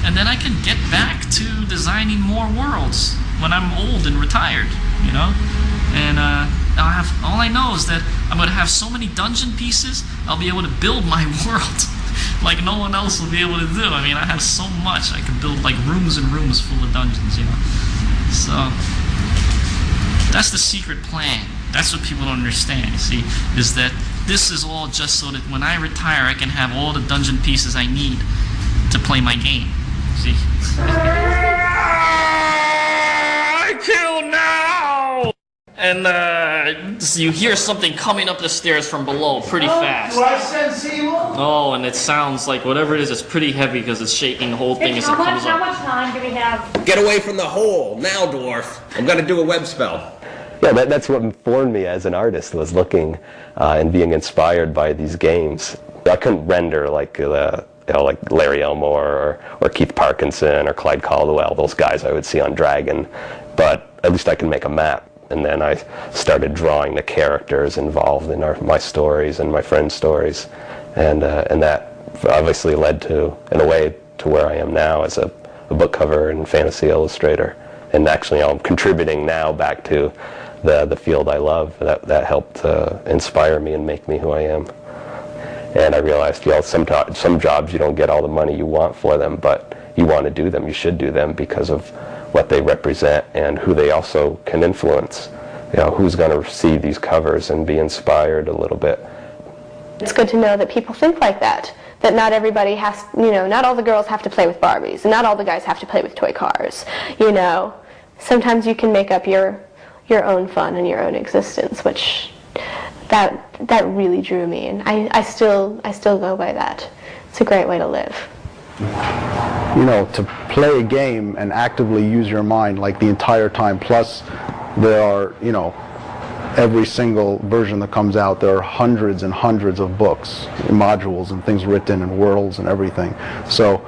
and then I can get back to designing more worlds when I'm old and retired, you know? And I'll have, all I know is that I'm gonna have so many dungeon pieces, I'll be able to build my world like no one else will be able to do. I mean, I have so much. I can build like rooms and rooms full of dungeons, you know? So that's the secret plan. That's what people don't understand, you see, is that this is all just so that when I retire, I can have all the dungeon pieces I need to play my game, see? I kill now! And so you hear something coming up the stairs from below pretty fast.
Do I sense evil?
Oh, and it sounds like whatever it is, it's pretty heavy because it's shaking the whole thing as it comes
How
up.
much time do we have?
Get away from the hole, now, dwarf. I'm gonna do a web spell.
Yeah, that's what informed me as an artist, was looking and being inspired by these games. I couldn't render like like Larry Elmore or Keith Parkinson or Clyde Caldwell, those guys I would see on Dragon, but at least I can make a map. And then I started drawing the characters involved in my stories and my friends' stories, and that obviously led to, in a way, to where I am now as a book cover and fantasy illustrator. And actually, I'm contributing now back to the field I love. That helped inspire me and make me who I am. And I realized, you know, some jobs you don't get all the money you want for them, but you want to do them. You should do them because of what they represent and who they also can influence. You know, who's going to see these covers and be inspired a little bit.
It's good to know that people think like that. That not everybody has, you know, not all the girls have to play with Barbies, and not all the guys have to play with toy cars. You know, sometimes you can make up your own fun and your own existence, which that really drew me, and I still go by that. It's a great way to live.
You know, to play a game and actively use your mind like the entire time, plus there are, you know, every single version that comes out, there are hundreds and hundreds of books, modules and things written and worlds and everything. So,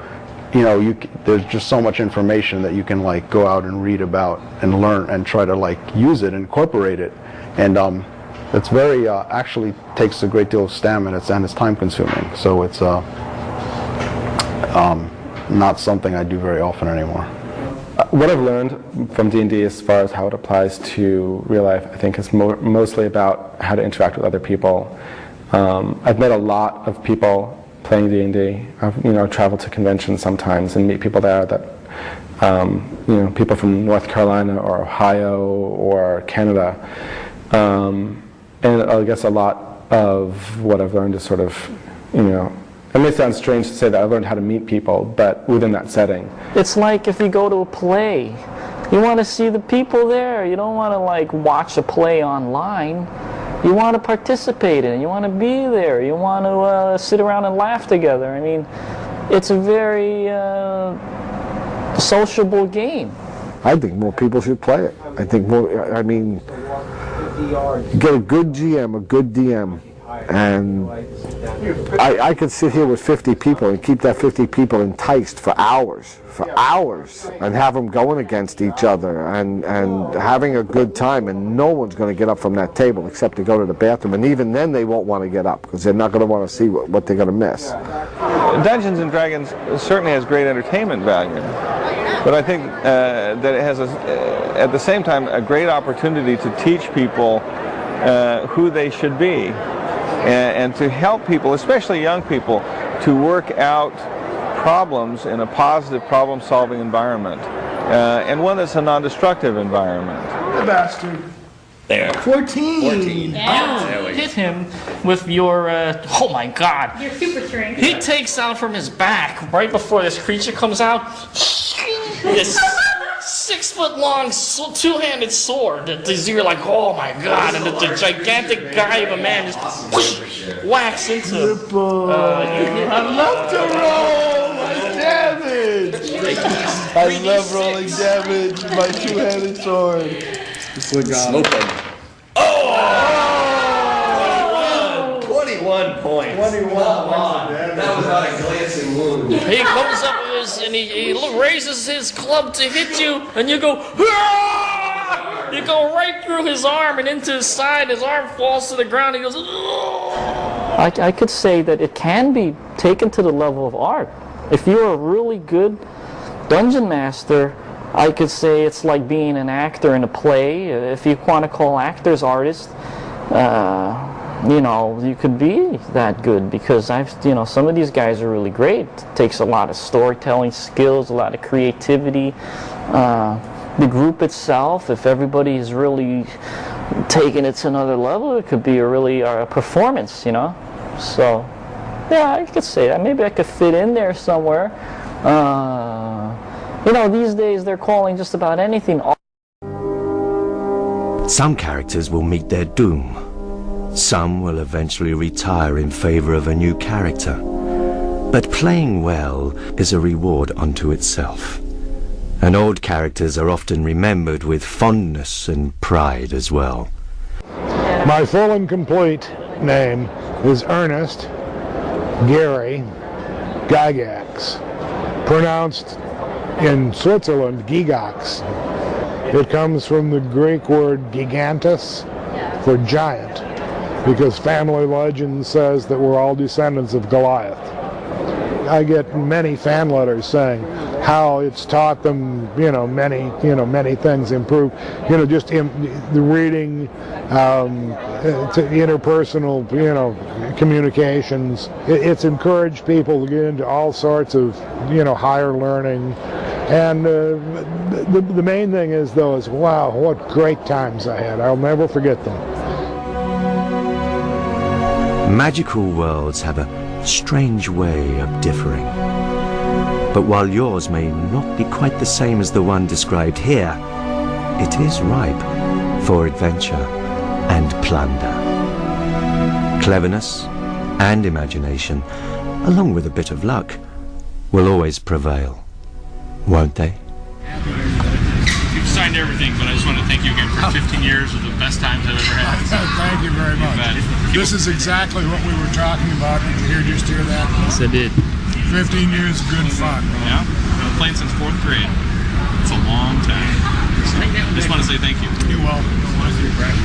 you know, there's just so much information that you can like go out and read about and learn and try to like use it, incorporate it. And it's very, actually takes a great deal of stamina and it's time consuming. So it's not something I do very often anymore.
What I've learned from D&D as far as how it applies to real life, I think is mostly about how to interact with other people. I've met a lot of people playing D&D. I've, you know, traveled to conventions sometimes and meet people there that, you know, people from North Carolina or Ohio or Canada. And I guess a lot of what I've learned is sort of, you know, it may sound strange to say that I learned how to meet people, but within that setting.
It's like if you go to a play, you want to see the people there. You don't want to like watch a play online. You want to participate in it. You want to be there. You want to sit around and laugh together. I mean, it's a very sociable game.
I think more people should play it. I think more, I mean, get a good GM, a good DM, And I could sit here with 50 people and keep that 50 people enticed for hours, and have them going against each other and having a good time, and no one's going to get up from that table except to go to the bathroom, and even then they won't want to get up because they're not going to want to see what they're going to miss.
Dungeons and Dragons certainly has great entertainment value, but I think that it has, at the same time, a great opportunity to teach people who they should be, and to help people, especially young people, to work out problems in a positive problem-solving environment, and one that's a non-destructive environment.
The bastard.
There.
14.
You hit him with your, oh my god.
Your super strength.
He takes out from his back, right before this creature comes out, this 6-foot-long two-handed sword. You're like, oh my god, and the gigantic guy of a man just whacks into him.
I love to roll my damage. I love rolling damage with my two-handed sword.
Smoke him. Oh! 21 points.
21 points.
That was not a glancing wound.
He comes up with his, and he raises his club to hit you, and you go, "Hurrah!" You go right through his arm and into his side. His arm falls to the ground. He goes, I could say that it can be taken to the level of art. If you're a really good dungeon master, I could say it's like being an actor in a play. If you want to call actors artists, you know, you could be that good, because some of these guys are really great. It takes a lot of storytelling skills, a lot of creativity. The group itself, if everybody is really taking it to another level, it could be a really performance, you know. So, yeah, I could say that. Maybe I could fit in there somewhere. You know, these days they're calling just about anything.
Some characters will meet their doom. Some will eventually retire in favor of a new character. But playing well is a reward unto itself. And old characters are often remembered with fondness and pride as well.
My full and complete name is Ernest Gary Gygax, pronounced in Switzerland Gygax. It comes from the Greek word gigantus for giant, because family legend says that we're all descendants of Goliath. I get many fan letters saying how it's taught them, many things, improve, just the reading, interpersonal, communications. It's encouraged people to get into all sorts of, higher learning. And the main thing is, though, is wow, what great times I had. I'll never forget them.
Magical worlds have a strange way of differing. But while yours may not be quite the same as the one described here, it is ripe for adventure and plunder. Cleverness and imagination, along with a bit of luck, will always prevail, won't they?
You've signed everything, but I just want to thank you again for 15 years of the best times I've ever had.
Thank you very much. This is exactly what we were talking about. Did you just hear that?
Yes, I did.
15 years of good fun.
Yeah, I've been playing since 4th grade. It's a long time. So I just want to say thank you.
You're welcome. Thank you, Brad.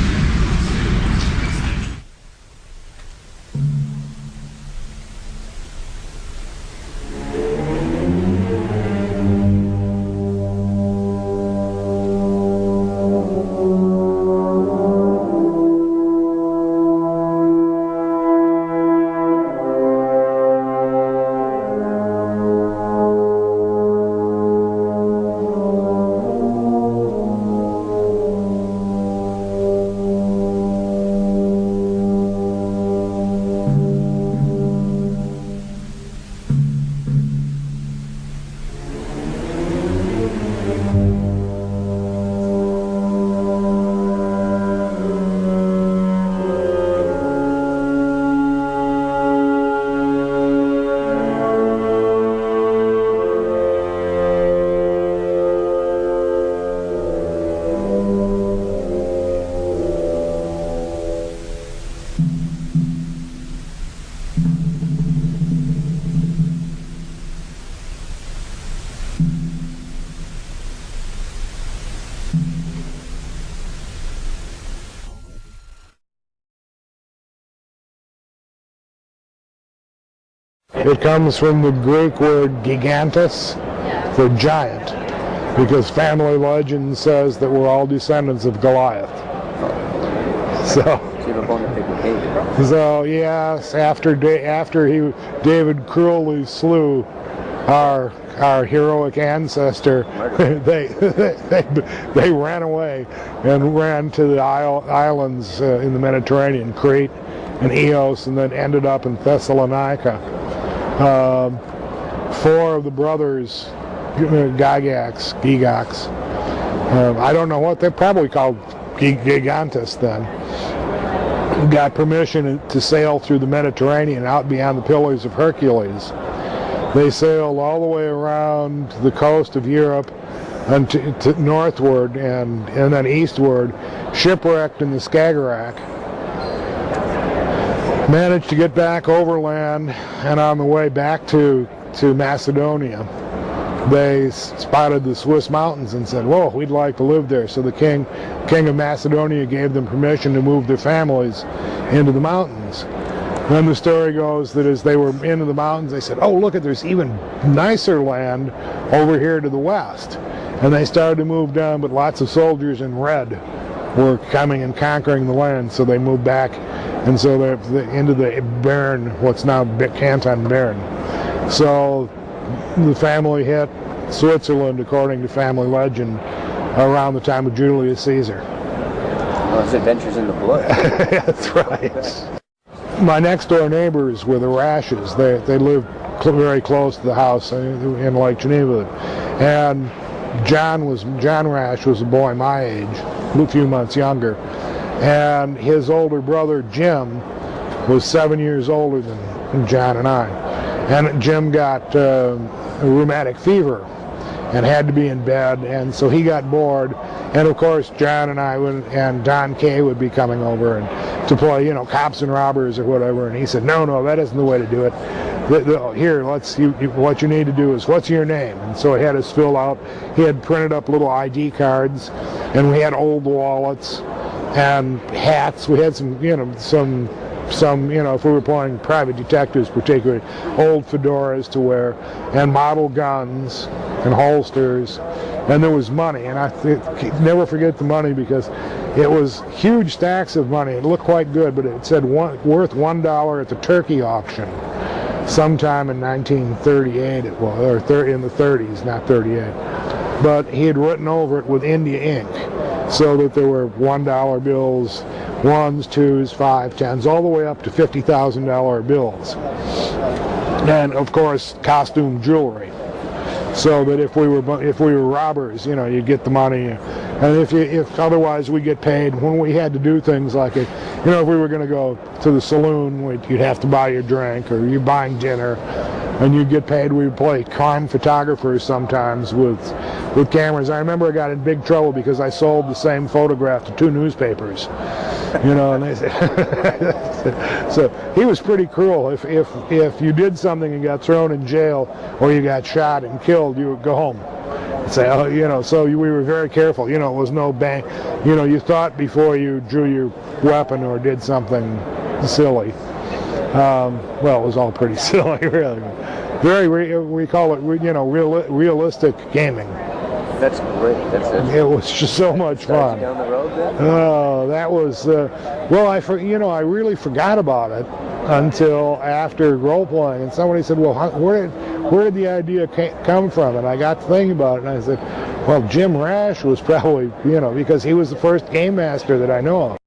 It comes from the Greek word gigantus, for giant, because family legend says that we're all descendants of Goliath. So yes, after David cruelly slew our heroic ancestor, they ran away and ran to the islands in the Mediterranean, Crete and Eos, and then ended up in Thessalonica. 4 of the brothers, Gygax, I don't know what they're probably called, Gigantus then, got permission to sail through the Mediterranean out beyond the Pillars of Hercules. They sailed all the way around the coast of Europe and to northward and then eastward, shipwrecked in the Skagerrak. Managed to get back overland, and on the way back to Macedonia, they spotted the Swiss mountains and said, whoa, we'd like to live there. So the king of Macedonia gave them permission to move their families into the mountains. Then the story goes that as they were into the mountains, they said, oh, look, there's even nicer land over here to the west. And they started to move down, but lots of soldiers in red were coming and conquering the land, so they moved back. And so they're into the Bern, what's now Canton Bern. So the family hit Switzerland, according to family legend, around the time of Julius Caesar.
Well, it's adventures in the blood.
That's right. My next door neighbors were the Rashes. They lived very close to the house in Lake Geneva. And John Rash was a boy my age, a few months younger. And his older brother Jim was 7 years older than John and I. And Jim got rheumatic fever and had to be in bed, and so he got bored. And of course, John and I and Don Kay would be coming over and to play, cops and robbers or whatever. And he said, no, that isn't the way to do it. Here, what you need to do is, what's your name? And so he had us fill out. He had printed up little ID cards, and we had old wallets and hats. We had some, if we were playing private detectives particularly, old fedoras to wear, and model guns and holsters, and there was money. And I never forget the money, because it was huge stacks of money. It looked quite good, but it said worth $1 at the turkey auction sometime in 1938 it was, or in the 30s, not 38. But he had written over it with India ink, so that there were $1 bills, 1s, 2s, 5s, 10s, all the way up to $50,000 bills. And of course, costume jewelry, so that if we were robbers, you'd get the money, and if otherwise we get paid when we had to do things like it. If we were going to go to the saloon, you'd have to buy your drink, or you're buying dinner, and you'd get paid. We'd play crime photographers sometimes with cameras. I remember I got in big trouble because I sold the same photograph to 2 newspapers. And they said, so he was pretty cruel. If you did something and got thrown in jail, or you got shot and killed, you would go home. Say, so we were very careful. It was no bang. You thought before you drew your weapon or did something silly. Well, it was all pretty silly, really. We call it, realistic gaming.
That's great.
It was just so much fun.
Down the road then?
Oh, that was, I really forgot about it until after role playing, and somebody said, well, where did the idea come from? And I got to thinking about it, and I said, well, Jim Rash was probably, because he was the first game master that I know of.